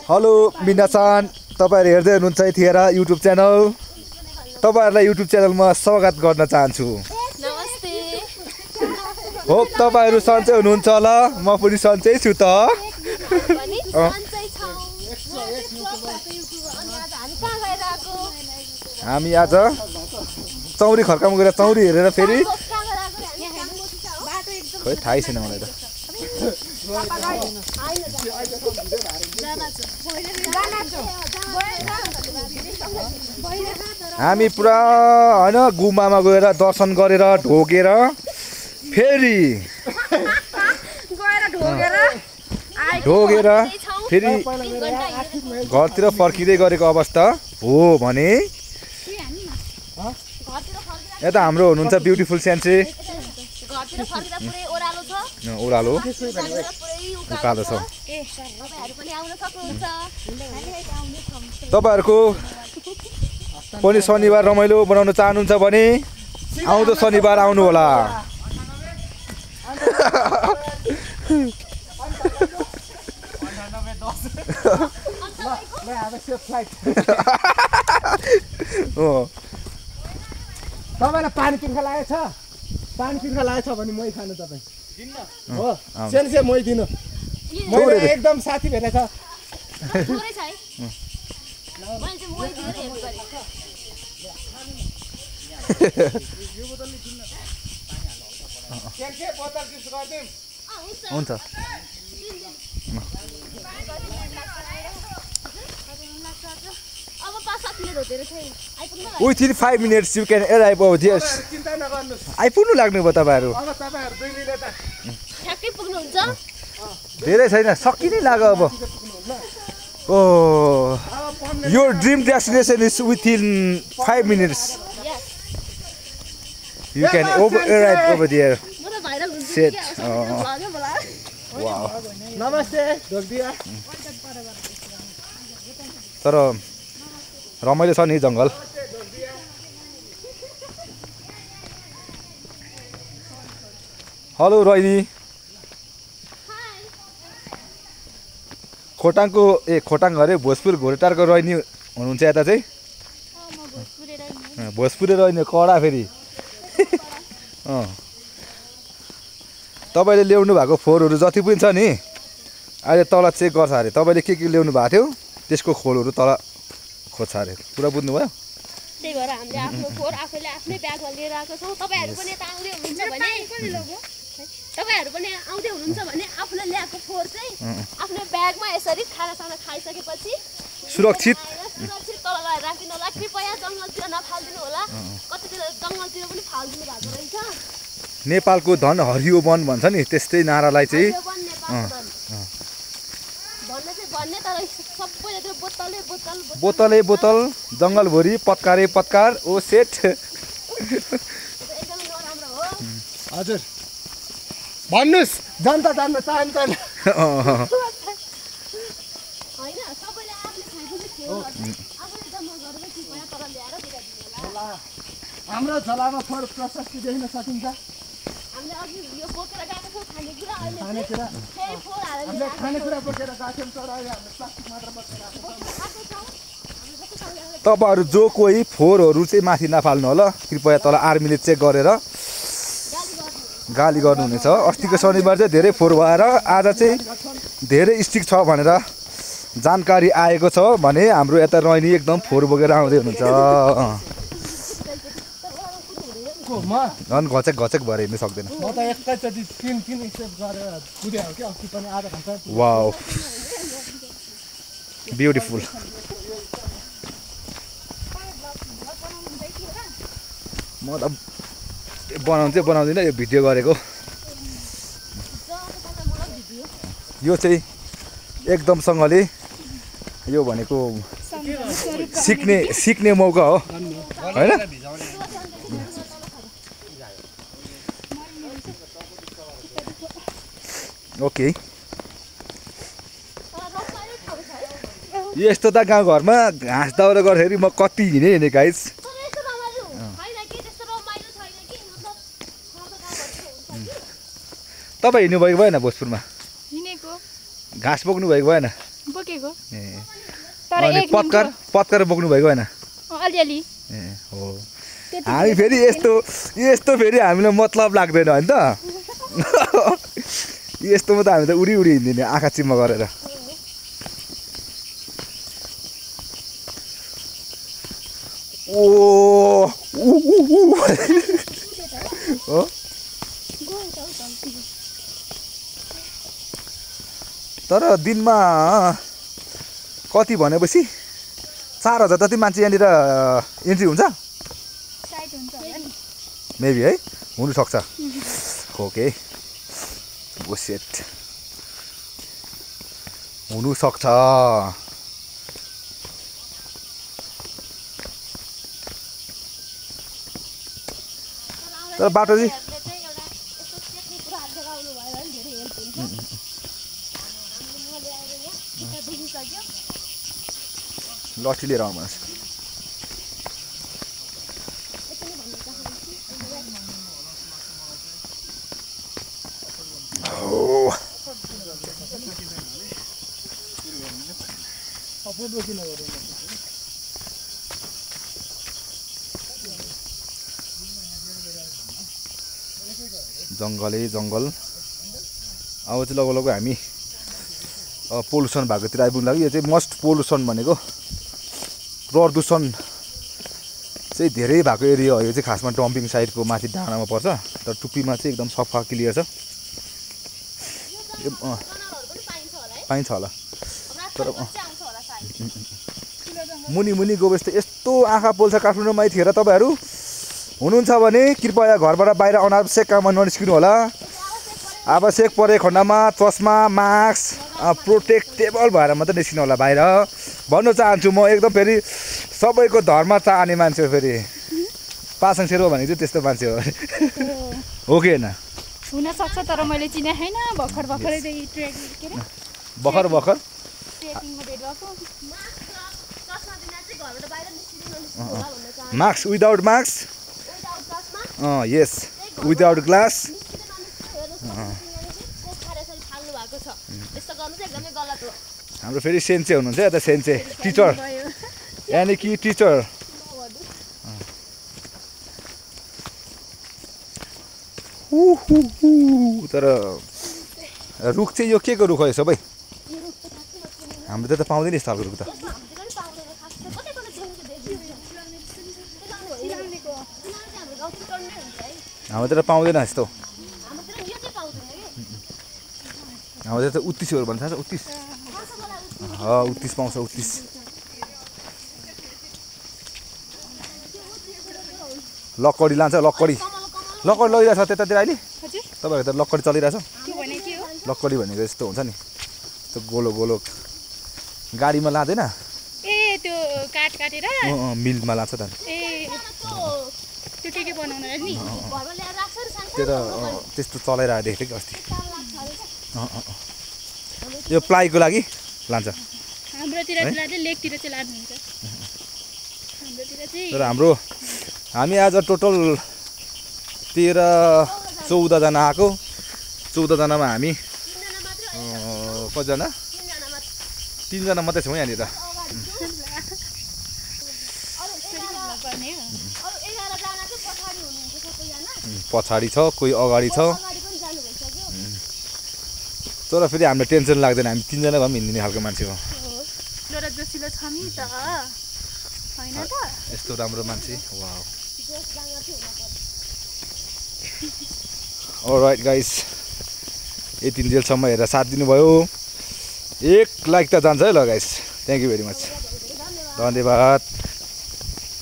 Hello मिनासान, तपाईहरु हेर्दै हुनुहुन्छ यतिखेर युट्युब च्यानल। तपाईहरुलाई युट्युब च्यानलमा स्वागत गर्न चाहन्छु। नमस्ते। होप तपाईहरु सन्चै हुनुहुन्छ होला, म पनि सन्चै छु त। हामी आज चौरी खर्कामा गएर चौरी हेरेर फेरि खै थाहै छैन मलाई त। हामी पुरा हैन गुम्बामा गएर दर्शन गरेर ढोगेर फेरि फेरि घरतिर फर्किँदै गरेको अवस्था हो भने यता हाम्रो हुनुहुन्छ ब्युटिफुल स्यान्से ओह्रालो उकालो छ। तपाईहरुको पनि शनिबार रमाइलो बनाउन चाहनुहुन्छ भने आउँदो शनिबार आउनु होला। तपाईलाई पानी किन्खा लागेको छ? पानी किन्खा लागेको छ भने मै खानु तपाईँ हो सेन्से मै दिनु। मैले एकदम साथी भेटेछ। हुन्छ within 5 minutes you can arrive over there. चिन्ता नगर्नुस्, आइपुग्नु लाग्नु भयो तपाईहरु। अब तपाईहरु 2 मिनेट ठ्याक्कै पुग्नुहुन्छ। धेरै छैन, सकि नै लाग्यो अब। Oh, your dream destination is within 5 minutes. You can arrive over there. Shit. Wow. नमस्ते ढोगदिया। तर रमाइलो छ नि जंगल। हेलो रोहिणी। खोटाङको खोटाङ अरे भोजपुर घोरटारको रोहिणी हुनुहुन्छ यता चाहिँ? भोजपुरे रोहिणी कडा फेरि। तपाईले ल्याउनु भएको फोहोरहरू जति पनि छ नि अहिले तल चेक गर्छ अरे। तपाईले के ल्याउनु भएको थियो त्यसको खोलहरू तल खोज्छ अरे। पुरा बुझ्नु भयो? त्यही भएर हामीले आफ्नो फोहोर आफैले आफ्नै ब्यागमा लिएर आएको छौँ। तपाईहरु पनि यता आउँदै हुनुहुन्छ भने आफूले ल्याएको फोहोर चाहिँ आफ्नो ब्यागमा यसरी खानासाना खाइसकेपछि सुरक्षित तल लगाएर राखिदिनु होला। कृपया जङ्गलतिर नफाल्दिनु होला। कतितिर जङ्गलतिर पनि फाल्दिनु भएको रहेछ। नेपालको धन हरियो वन भन्छ नि, त्यस्तै नारालाई चाहिँ बोतलै बोतल जङ्गलभरि पत्कारे पत्कार। ओ सेट। हजुर भन्नुस्, जनता जान्न चाहन्छन्। हाम्रो झोलामा फोहोर प्रशस्ति देख्न सकिन्छ। खानेकुरा बोकेर गएको थियौँ तर अहिले हामीले प्लास्टिक मात्र बोकेर आएको छौँ। तपाईहरु जो कोही फोहोरहरू चाहिँ माथि नफाल्नु होला। कृपया तल आर्मीले चेक गरेर गाली गर्नुहुनेछ। अस्तिको शनिबार चाहिँ धेरै फोहोर भएर आज चाहिँ धेरै स्ट्रिक्ट छ भनेर जानकारी आएको छ भने हाम्रो यता रोहिणी एकदम फोहोर बोकेर आउँदै हुनुहुन्छ। झन् घचेक घचेक भएर हिँड्नु सक्दैन। म त एकैचोटि 3 स्टेप गरेर कुदे हो कि अस्ति पनि आधा घन्टा। Wow beautiful. म त बनाउँदिनँ यो भिडियो गरेको। यो चाहिँ एकदमसँगले यो भनेको सिक्ने मौका हो हैन? ओके। यस्तो त गाउँघरमा घाँस दाउरा गर्दाखेरि म कति हिँडेँ गाइस। तपाईँ हिँड्नु भएको भएन भोजपुरमा? हिँडेको घाँस बोक्नु भएको भएन? बोकेको ए तर अनि एक पत्कर बोक्नु भएको होइन अलिअलि ए हो हामी फेरि यस्तो फेरि हामीलाई मतलब लाग्दैन होइन त यस्तोमा त हामी त उडी हिँड्दिने आँखा चिम्मा गरेर ओ हो तर दिनमा कति भनेपछि 4000 जति मान्छे यहाँनिर इन्ट्री हुन्छ साइड हुन्छ होला नि मेबी है हुनसक्छ ओके बुसेट हुनसक्छ तर बाटो चाहिँ लट्ठी लिएर आउनु जङ्गलै जङ्गल अब चाहिँ लगभग हामी पोल्युसन भएकोतिर आइपुग्नु लाग्यो यो चाहिँ मस्ट पोल्युसन भनेको प्रदूषण चाहिँ धेरै भएको एरिया हो यो चाहिँ खासमा डम्पिङ साइडको माथि डाँडामा पर्छ तर टुप्पीमा चाहिँ एकदम सफा क्लियर छ पाइन्छ होला तर मुनि मुनि गएपछि त यस्तो आँखा पोल्छ काठमाडौँमा यतिखेर तपाईँहरू हुनुहुन्छ भने कृपया घरबाट बाहिर अनावश्यक काममा ननिस्किनु होला आवश्यक परे खण्डमा चस्मा मास्क प्रोटेक्टेबल भएर मात्रै निस्किनु होला बाहिर भन्न चाहन्छु म एकदम फेरि सबैको धर्म चाहने मान्छे हो फेरि पासाङ शेर्पा भनेको चाहिँ त्यस्तो मान्छे हो कि होइन हुनसक्छ तर मैले चिने छैन भर्खरै भर्खर ट्रेकिङमा भेट भएको मास्क विदाउट मास्क यस विदाउट ग्लास हाम्रो फेरि सेन्चे हुनुहुन्छ यता सेन्चे टिचर यानि कि टिचर तर रुख चाहिँ यो के को रुख हो सबै हाम्रो त पाउँदैन यस्तो खालको रुख त हाम्रोतिर पाउँदैन यस्तो हाम्रोतिर त उत्तिसहरू भन्छ उत्तिस उत्तिस पाउँछ उत्तिस लक्कडी लान्छ लक्कडी लगिरहेछ त्यतातिर अहिले तपाईँहरू त लक्कडी चलिरहेछ लक्कडी भनेको यस्तो हुन्छ नि त्यो गोलो गोलो गाडीमा लाँदैन ए त्यो काट काटेर मिलमा लान्छ त त्यो के बनाउनलाई नि त्यो त त्यस्तो चलाइरहेको देखेको थिएँ अस्ति यो प्लाईको लागि लान्छ हाम्रोतिर लेकतिर चाहिँ लानुहुन्छ हाम्रोतिर चाहिँ तर हामी आज टोटल 13-14 जना आएको 14 जनामा हामी कतिजना 3 जना मात्रै छौँ यहाँनिर पछाडि छ कोही अगाडि छ तर फेरि हामीलाई टेन्सन लाग्दैन हामी 3 जना भए पनि हिँड्ने खालको मान्छे हो यस्तो राम्रो मान्छे वाउ अलराइट गाइस यति जेलसम्म हेरेर साथ दिनुभयो 1 लाइक त जान्छ है ल guys thank you very much धन्यवाद।